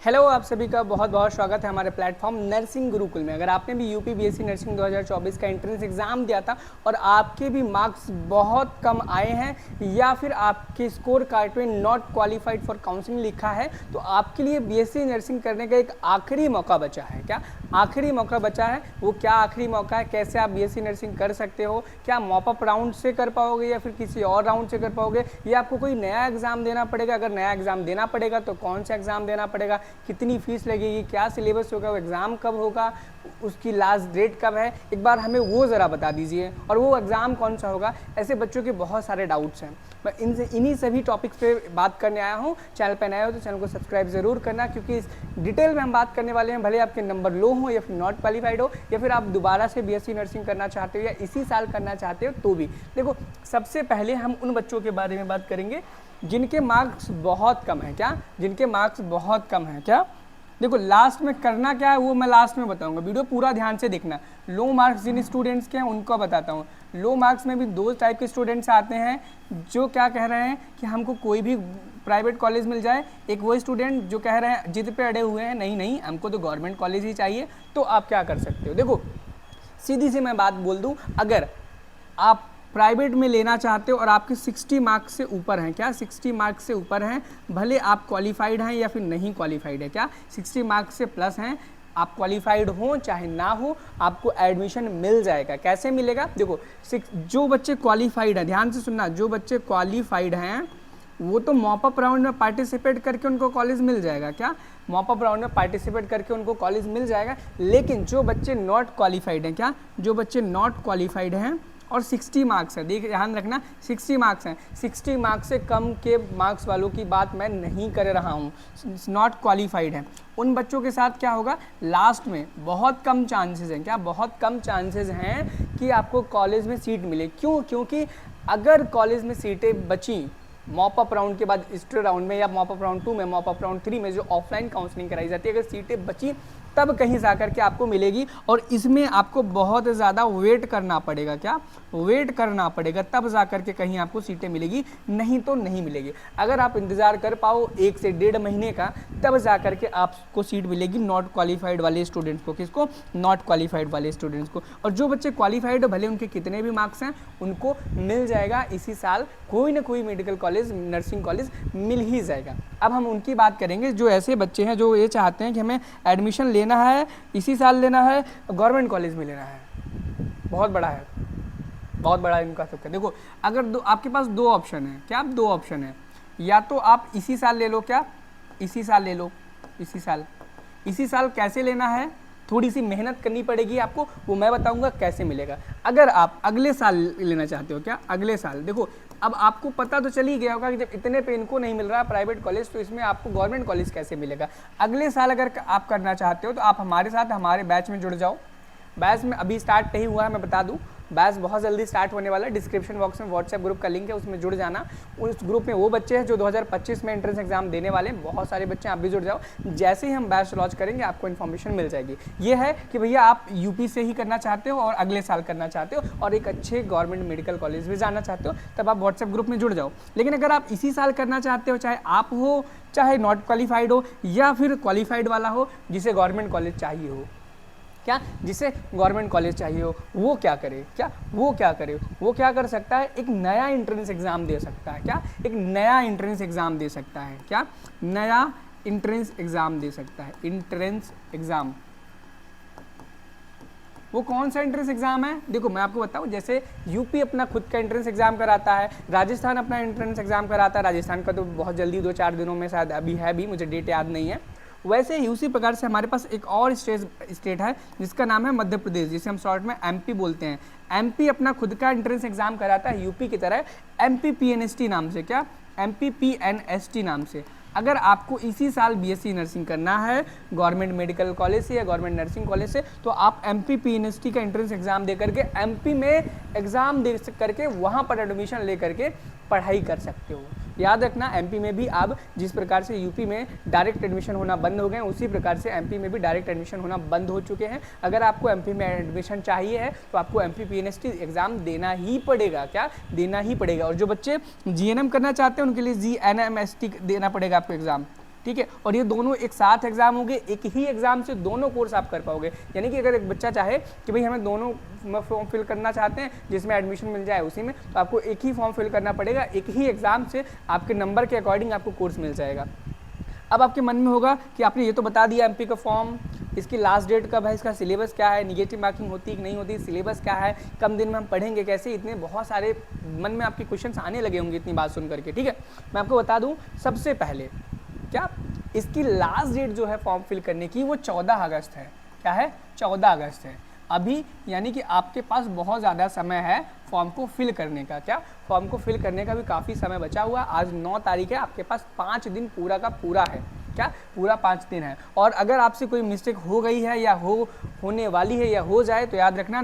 Hello, आप सभी का बहुत बहुत स्वागत है हमारे प्लेटफॉर्म नर्सिंग गुरुकुल में। अगर आपने भी यूपी बीएससी नर्सिंग 2024 का एंट्रेंस एग्ज़ाम दिया था और आपके भी मार्क्स बहुत कम आए हैं या फिर आपके स्कोर कार्ड में नॉट क्वालिफाइड फॉर काउंसलिंग लिखा है, तो आपके लिए बीएससी नर्सिंग करने का एक आखिरी मौका बचा है। क्या आखिरी मौका बचा है? वो क्या आखिरी मौका है? कैसे आप बीएससी नर्सिंग कर सकते हो? क्या मॉप अप राउंड से कर पाओगे या फिर किसी और राउंड से कर पाओगे, या आपको कोई नया एग्ज़ाम देना पड़ेगा? अगर नया एग्ज़ाम देना पड़ेगा तो कौन सा एग्ज़ाम देना पड़ेगा, कितनी फीस लगेगी, क्या सिलेबस होगा, वो एग्ज़ाम कब होगा, उसकी लास्ट डेट कब है, एक बार हमें वो ज़रा बता दीजिए। और वो एग्ज़ाम कौन सा होगा? ऐसे बच्चों के बहुत सारे डाउट्स हैं। मैं इन्हीं सभी टॉपिक्स पे बात करने आया हूँ। चैनल पर नए हो तो चैनल को सब्सक्राइब ज़रूर करना, क्योंकि इस डिटेल में हम बात करने वाले हैं। भले आपके नंबर लो हो या फिर नॉट क्वालिफाइड हो या फिर आप दोबारा से बीएससी नर्सिंग करना चाहते हो या इसी साल करना चाहते हो, तो भी देखो, सबसे पहले हम उन बच्चों के बारे में बात करेंगे जिनके मार्क्स बहुत कम हैं। क्या? जिनके मार्क्स बहुत कम हैं। क्या? देखो, लास्ट में करना क्या है वो मैं लास्ट में बताऊंगा, वीडियो पूरा ध्यान से देखना। लो मार्क्स जिन स्टूडेंट्स के हैं उनको बताता हूँ। लो मार्क्स में भी दो टाइप के स्टूडेंट्स आते हैं जो क्या कह रहे हैं कि हमको कोई भी प्राइवेट कॉलेज मिल जाए। एक वो स्टूडेंट जो कह रहे हैं, जिद पे अड़े हुए हैं, नहीं नहीं हमको तो गवर्नमेंट कॉलेज ही चाहिए। तो आप क्या कर सकते हो? देखो, सीधी सी मैं बात बोल दूँ, अगर आप प्राइवेट में लेना चाहते हो और आपके 60 मार्क्स से ऊपर हैं, क्या 60 मार्क्स से ऊपर हैं, भले आप क्वालिफाइड हैं या फिर नहीं क्वालिफाइड है, क्या 60 मार्क्स से प्लस हैं, आप क्वालिफाइड हो चाहे ना हो, आपको एडमिशन मिल जाएगा। कैसे मिलेगा? देखो, जो बच्चे क्वालिफाइड हैं, ध्यान से सुनना, जो बच्चे क्वालिफाइड हैं वो तो मॉप अप राउंड में पार्टिसिपेट करके उनको कॉलेज मिल जाएगा। क्या? मॉप अप राउंड में पार्टिसिपेट करके उनको कॉलेज मिल जाएगा। लेकिन जो बच्चे नॉट क्वालिफाइड हैं, क्या जो बच्चे नॉट क्वालिफाइड हैं और 60 मार्क्स है, देखिए ध्यान रखना, 60 मार्क्स हैं, 60 मार्क्स से कम के मार्क्स वालों की बात मैं नहीं कर रहा हूँ, नॉट क्वालिफाइड हैं, उन बच्चों के साथ क्या होगा, लास्ट में बहुत कम चांसेस हैं। क्या? बहुत कम चांसेस हैं कि आपको कॉलेज में सीट मिले। क्यों? क्योंकि अगर कॉलेज में सीटें बची मॉप अप राउंड के बाद स्टे राउंड में या मॉप अप राउंड 2 में, मॉप अप राउंड 3 में जो ऑफलाइन काउंसलिंग कराई जाती है, अगर सीटें बची तब कहीं जा कर के आपको मिलेगी। और इसमें आपको बहुत ज़्यादा वेट करना पड़ेगा। क्या? वेट करना पड़ेगा, तब जा कर के कहीं आपको सीटें मिलेगी, नहीं तो नहीं मिलेगी। अगर आप इंतज़ार कर पाओ 1 से 1.5 महीने का, तब जा कर के आपको सीट मिलेगी नॉट क्वालिफाइड वाले स्टूडेंट्स को। किसको? नॉट क्वालिफाइड वाले स्टूडेंट्स को। और जो बच्चे क्वालिफाइड हो, भले उनके कितने भी मार्क्स हैं, उनको मिल जाएगा इसी साल कोई ना कोई मेडिकल कॉलेज, नर्सिंग कॉलेज मिल ही जाएगा। अब हम उनकी बात करेंगे जो ऐसे बच्चे हैं जो ये चाहते हैं कि हमें एडमिशन लेना है, इसी साल लेना है, गवर्नमेंट कॉलेज में लेना है। बहुत बड़ा है, बहुत बड़ा इनका सबका। देखो, अगर आपके पास दो ऑप्शन है। क्या? दो ऑप्शन है, या तो आप इसी साल ले लो। क्या? इसी साल ले लो। इसी साल कैसे लेना है, थोड़ी सी मेहनत करनी पड़ेगी आपको, वो मैं बताऊंगा कैसे मिलेगा। अगर आप अगले साल लेना चाहते हो, क्या अगले साल, देखो अब आपको पता तो चल ही गया होगा कि जब इतने पे इनको नहीं मिल रहा प्राइवेट कॉलेज, तो इसमें आपको गवर्नमेंट कॉलेज कैसे मिलेगा। अगले साल अगर आप करना चाहते हो तो आप हमारे साथ हमारे बैच में जुड़ जाओ। बैच में अभी स्टार्ट नहीं हुआ है, मैं बता दूं, बैच बहुत जल्दी स्टार्ट होने वाला है। डिस्क्रिप्शन बॉक्स में व्हाट्सएप ग्रुप का लिंक है, उसमें जुड़ जाना। उस ग्रुप में वो बच्चे हैं जो 2025 में एंट्रेंस एग्जाम देने वाले हैं, बहुत सारे बच्चे, आप भी जुड़ जाओ। जैसे ही हम बैच लॉन्च करेंगे आपको इन्फॉर्मेशन मिल जाएगी। ये है कि भैया आप यूपी से ही करना चाहते हो और अगले साल करना चाहते हो और एक अच्छे गवर्नमेंट मेडिकल कॉलेज में जाना चाहते हो, तब आप व्हाट्सएप ग्रुप में जुड़ जाओ। लेकिन अगर आप इसी साल करना चाहते हो, चाहे आप हो, चाहे नॉट क्वालिफाइड हो या फिर क्वालिफाइड वाला हो जिसे गवर्नमेंट कॉलेज चाहिए हो, क्या जिसे गवर्नमेंट कॉलेज चाहिए हो, वो क्या करे? क्या वो क्या करे? वो क्या कर सकता है? एक नया एंट्रेंस एग्जाम दे सकता है। क्या? एक नया एंट्रेंस एग्जाम दे सकता है। क्या? नया एंट्रेंस एग्जाम दे सकता है। एंट्रेंस एग्जाम, वो कौन सा एंट्रेंस एग्जाम है? देखो मैं आपको बताऊं, जैसे यूपी अपना खुद का एंट्रेंस एग्जाम कराता है, राजस्थान अपना एंट्रेंस एग्जाम कराता है, राजस्थान का तो बहुत जल्दी 2-4 दिनों में शायद अभी है भी, मुझे डेट याद नहीं है। वैसे ही उसी प्रकार से हमारे पास एक और स्टेट है जिसका नाम है मध्य प्रदेश, जिसे हम शॉर्ट में एमपी बोलते हैं। एमपी अपना खुद का एंट्रेंस एग्जाम कराता है यूपी की तरह, एमपी पीएनएसटी नाम से। क्या? एमपी पीएनएसटी नाम से। अगर आपको इसी साल बीएससी नर्सिंग करना है गवर्नमेंट मेडिकल कॉलेज से या गवर्नमेंट नर्सिंग कॉलेज से, तो आप एमपी पीएनएसटी का एंट्रेंस एग्जाम दे करके, एमपी में एग्जाम दे करके वहाँ पर एडमिशन ले करके पढ़ाई कर सकते हो। याद रखना, एमपी में भी अब जिस प्रकार से यूपी में डायरेक्ट एडमिशन होना बंद हो गए, उसी प्रकार से एमपी में भी डायरेक्ट एडमिशन होना बंद हो चुके हैं। अगर आपको एमपी में एडमिशन चाहिए है तो आपको एमपी पीएनएसटी एग्जाम देना ही पड़ेगा। क्या? देना ही पड़ेगा। और जो बच्चे जीएनएम करना चाहते हैं उनके लिए जीएनएमएसटी देना पड़ेगा आपको एग्जाम। ठीक है। और ये दोनों एक साथ एग्जाम होंगे, एक ही एग्जाम से दोनों कोर्स आप कर पाओगे। यानी कि अगर एक बच्चा चाहे कि भाई हमें दोनों फॉर्म फिल करना चाहते हैं जिसमें एडमिशन मिल जाए उसी में, तो आपको एक ही फॉर्म फिल करना पड़ेगा, एक ही एग्जाम से आपके नंबर के अकॉर्डिंग आपको कोर्स मिल जाएगा। अब आपके मन में होगा कि आपने ये तो बता दिया एमपी का फॉर्म, इसकी लास्ट डेट कब है, इसका सिलेबस क्या है, निगेटिव मार्किंग होती है कि नहीं होती, सिलेबस क्या है, कम दिन में हम पढ़ेंगे कैसे, इतने बहुत सारे मन में आपके क्वेश्चंस आने लगे होंगे इतनी बात सुन करके। ठीक है, मैं आपको बता दूं सबसे पहले क्या इसकी लास्ट डेट जो है फॉर्म फिल करने की वो 14 अगस्त है। क्या है? 14 अगस्त है अभी, यानी कि आपके पास बहुत ज़्यादा समय है फॉर्म को फिल करने का। क्या फॉर्म को फिल करने का भी काफ़ी समय बचा हुआ। आज 9 तारीख है, आपके पास 5 दिन पूरा का पूरा है। क्या पूरा 5 दिन है। और अगर आपसे कोई मिस्टेक हो गई है या होने वाली है या हो जाए तो याद रखना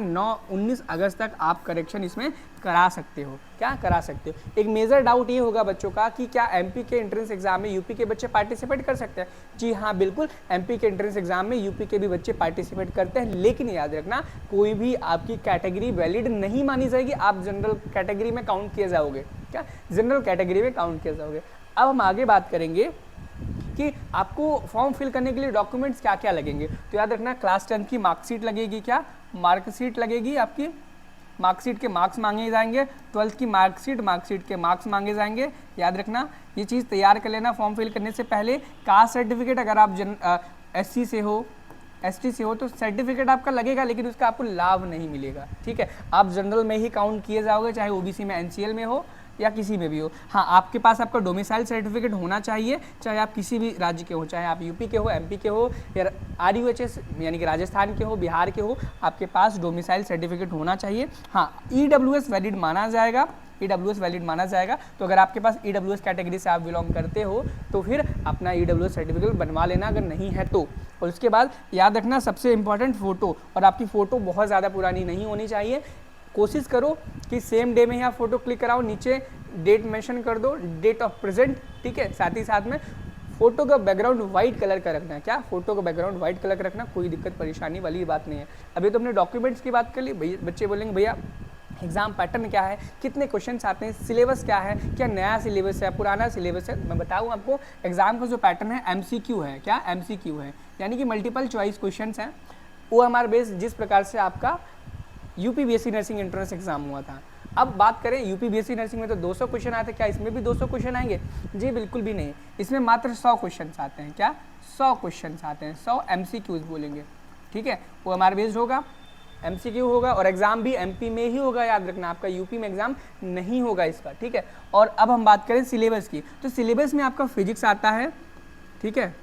19 अगस्त तक आप करेक्शन इसमें करा सकते हो। क्या करा सकते हो? एक मेजर डाउट ये होगा बच्चों का कि क्या एमपी के एंट्रेंस एग्जाम में यूपी के बच्चे पार्टिसिपेट कर सकते हैं? जी हाँ, बिल्कुल, एमपी के एंट्रेंस एग्जाम में यूपी के भी बच्चे पार्टिसिपेट करते हैं, लेकिन याद रखना कोई भी आपकी कैटेगरी वैलिड नहीं मानी जाएगी, आप जनरल कैटेगरी में काउंट किए जाओगे। क्या जनरल कैटेगरी में काउंट किए जाओगे। अब हम आगे बात करेंगे कि आपको फॉर्म फिल करने के लिए डॉक्यूमेंट्स क्या क्या लगेंगे। तो याद रखना क्लास 10 की मार्कशीट लगेगी। क्या मार्कशीट लगेगी आपकी, मार्कशीट के मार्क्स मांगे जाएंगे, 12th की मार्कशीट के मार्क्स मांगे जाएंगे। याद रखना ये चीज़ तैयार कर लेना फॉर्म फिल करने से पहले। कास्ट सर्टिफिकेट, अगर आप SC से हो, ST से हो तो सर्टिफिकेट आपका लगेगा, लेकिन उसका आपको लाभ नहीं मिलेगा। ठीक है, आप जनरल में ही काउंट किए जाओगे, चाहे OBC में NCL में हो या किसी में भी हो। हाँ, आपके पास आपका डोमिसाइल सर्टिफिकेट होना चाहिए, चाहे आप किसी भी राज्य के हो, चाहे आप यूपी के हो, MP के हो या RUHS यानी कि राजस्थान के हो, बिहार के हो, आपके पास डोमिसाइल सर्टिफिकेट होना चाहिए। हाँ, EWS वैलिड माना जाएगा, EWS वैलिड माना जाएगा। तो अगर आपके पास EWS कैटेगरी से आप बिलोंग करते हो तो फिर अपना EWS सर्टिफिकेट बनवा लेना, अगर नहीं है तो। और उसके बाद याद रखना सबसे इंपॉर्टेंट फ़ोटो, और आपकी फ़ोटो बहुत ज़्यादा पुरानी नहीं होनी चाहिए। कोशिश करो कि सेम डे में ही आप फोटो क्लिक कराओ, नीचे डेट मेंशन कर दो, डेट ऑफ प्रेजेंट। ठीक है, साथ ही साथ में फोटो का बैकग्राउंड व्हाइट कलर का रखना है। क्या फोटो का बैकग्राउंड व्हाइट कलर का रखना, कोई दिक्कत परेशानी वाली बात नहीं है। अभी तो हमने डॉक्यूमेंट्स की बात कर ली। बच्चे बोलेंगे भैया एग्जाम पैटर्न क्या है, कितने क्वेश्चंस आते हैं, सिलेबस क्या है, क्या नया सिलेबस है, पुराना सिलेबस है। मैं बताऊं आपको, एग्जाम का जो पैटर्न है MCQ है। क्या MCQ है? यानी कि मल्टीपल चॉइस क्वेश्चंस हैं। OMR बेस्ड, जिस प्रकार से आपका UPBSC नर्सिंग एंट्रेंस एग्जाम हुआ था। अब बात करें UPBSC नर्सिंग में तो 200 क्वेश्चन आते हैं, क्या इसमें भी 200 क्वेश्चन आएंगे? जी बिल्कुल भी नहीं, इसमें मात्र 100 क्वेश्चन आते हैं। क्या 100 क्वेश्चन आते हैं, 100 MCQs बोलेंगे। ठीक है, वो हमारे बेस्ड होगा, MCQ होगा, और एग्जाम भी MP में ही होगा। याद रखना, आपका यूपी में एग्जाम नहीं होगा इसका। ठीक है, और अब हम बात करें सिलेबस की, तो सिलेबस में आपका फिजिक्स आता है। ठीक है,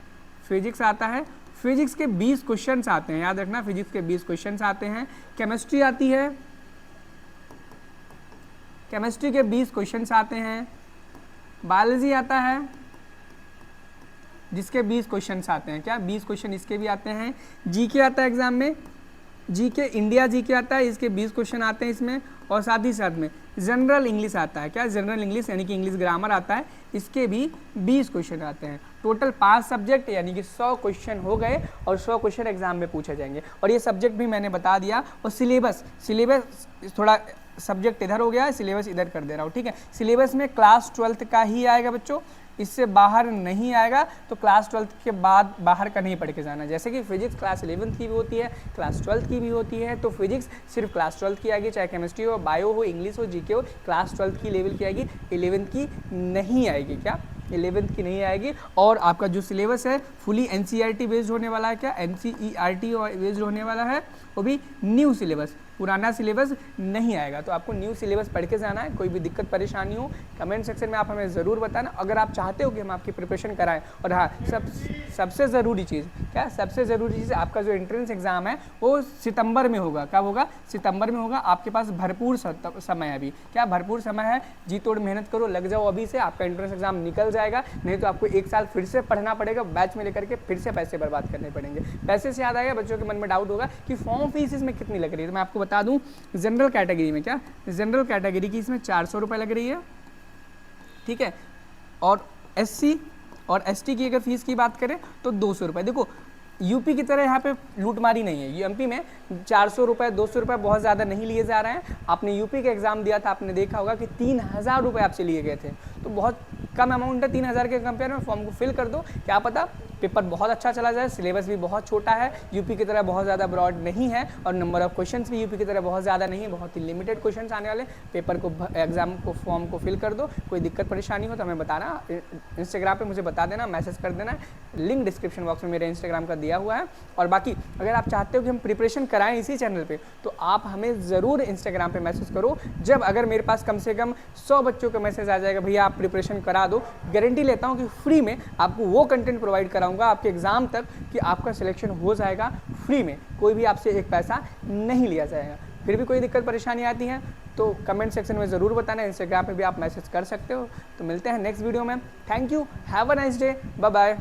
फिजिक्स आता है, फिजिक्स के 20 क्वेश्चंस आते हैं। याद रखना, फिजिक्स के 20 क्वेश्चंस आते हैं। केमिस्ट्री आती है, केमिस्ट्री के 20 क्वेश्चंस आते हैं। बायोलॉजी आता है, जिसके 20 क्वेश्चंस आते हैं। क्या 20 क्वेश्चन इसके भी आते हैं। जीके आता है एग्जाम में, जीके इंडिया जीके आता है, इसके 20 क्वेश्चन आते हैं इसमें। और साथ ही साथ में जनरल इंग्लिश आता है। क्या जनरल इंग्लिश यानी कि इंग्लिश ग्रामर आता है, इसके भी 20 क्वेश्चन आते हैं। टोटल 5 सब्जेक्ट यानी कि 100 क्वेश्चन हो गए, और 100 क्वेश्चन एग्जाम में पूछे जाएंगे। और ये सब्जेक्ट भी मैंने बता दिया। और सिलेबस थोड़ा सब्जेक्ट इधर हो गया है, सिलेबस इधर कर दे रहा हूँ। ठीक है, सिलेबस में क्लास 12th का ही आएगा बच्चों, इससे बाहर नहीं आएगा। तो क्लास 12th के बाद बाहर का नहीं पढ़ के जाना। जैसे कि फिजिक्स क्लास 11th की भी होती है, क्लास 12th की भी होती है, तो फिजिक्स सिर्फ क्लास 12th की आएगी, चाहे केमिस्ट्री हो, बायो हो, इंग्लिश हो, जीके हो, क्लास 12th की लेवल की आएगी, 11th की नहीं आएगी। क्या 11th की नहीं आएगी। और आपका जो सिलेबस है फुली NCERT बेस्ड होने वाला है। क्या NCERT बेस्ड होने वाला है, वो भी न्यू सिलेबस, पुराना सिलेबस नहीं आएगा। तो आपको न्यू सिलेबस पढ़ के जाना है। कोई भी दिक्कत परेशानी हो कमेंट सेक्शन में आप हमें ज़रूर बताना, अगर आप चाहते हो कि हम आपकी प्रिपरेशन कराएं। और हाँ, सबसे ज़रूरी चीज़ क्या, सबसे ज़रूरी चीज़, आपका जो एंट्रेंस एग्जाम है वो सितंबर में होगा। कब होगा? सितंबर में होगा। आपके पास भरपूर समय है अभी। क्या भरपूर समय है, जी तोड़ मेहनत करो, लग जाओ अभी से, आपका एंट्रेंस एग्जाम निकल जाएगा। नहीं तो आपको 1 साल फिर से पढ़ना पड़ेगा, बैच में लेकर के फिर से पैसे बर्बाद करने पड़ेंगे। पैसे से याद आएगा, बच्चों के मन में डाउट होगा कि फॉर्म फीस इसमें कितनी लग रही है। तो मैं आपको बता दूं, जनरल कैटेगरी में, क्या जनरल कैटेगरी की इसमें 400 रुपये लग रही है। ठीक है, और SC और ST की अगर फीस की बात करें तो 200 रुपये। देखो यूपी की तरह यहाँ पे लूटमारी नहीं है। MP में 400 रुपये 200 रुपये बहुत ज़्यादा नहीं लिए जा रहे हैं। आपने यूपी का एग्जाम दिया था, आपने देखा होगा कि 3000 रुपये आपसे लिए गए थे। तो बहुत कम अमाउंट है 3000 के कंपेयर में, फॉर्म को फिल कर दो, क्या पता पेपर बहुत अच्छा चला जाए। सिलेबस भी बहुत छोटा है, यूपी की तरह बहुत ज़्यादा ब्रॉड नहीं है, और नंबर ऑफ क्वेश्चंस भी यूपी की तरह बहुत ज़्यादा नहीं है, बहुत ही लिमिटेड क्वेश्चंस आने वाले। पेपर को एग्जाम को फॉर्म को फिल कर दो। कोई दिक्कत परेशानी हो तो हमें बताना, इंस्टाग्राम पे मुझे बता देना, मैसेज कर देना, लिंक डिस्क्रिप्शन बॉक्स में मेरे इंस्टाग्राम का दिया हुआ है। और बाकी अगर आप चाहते हो कि हम प्रिपरेशन कराएं इसी चैनल पे, तो आप हमें ज़रूर इंस्टाग्राम पे मैसेज करो। जब अगर मेरे पास कम से कम 100 बच्चों का मैसेज आ जाएगा भैया आप प्रिपरेशन करा दो, गारंटी लेता हूँ कि फ्री में आपको वो कंटेंट प्रोवाइड कराऊंगा आपके एग्जाम तक कि आपका सिलेक्शन हो जाएगा फ्री में, कोई भी आपसे एक पैसा नहीं लिया जाएगा। फिर भी कोई दिक्कत परेशानी आती है तो कमेंट सेक्शन में ज़रूर बताना, इंस्टाग्राम पे भी आप मैसेज कर सकते हो। तो मिलते हैं नेक्स्ट वीडियो में। Thank you, have a nice day, bye bye.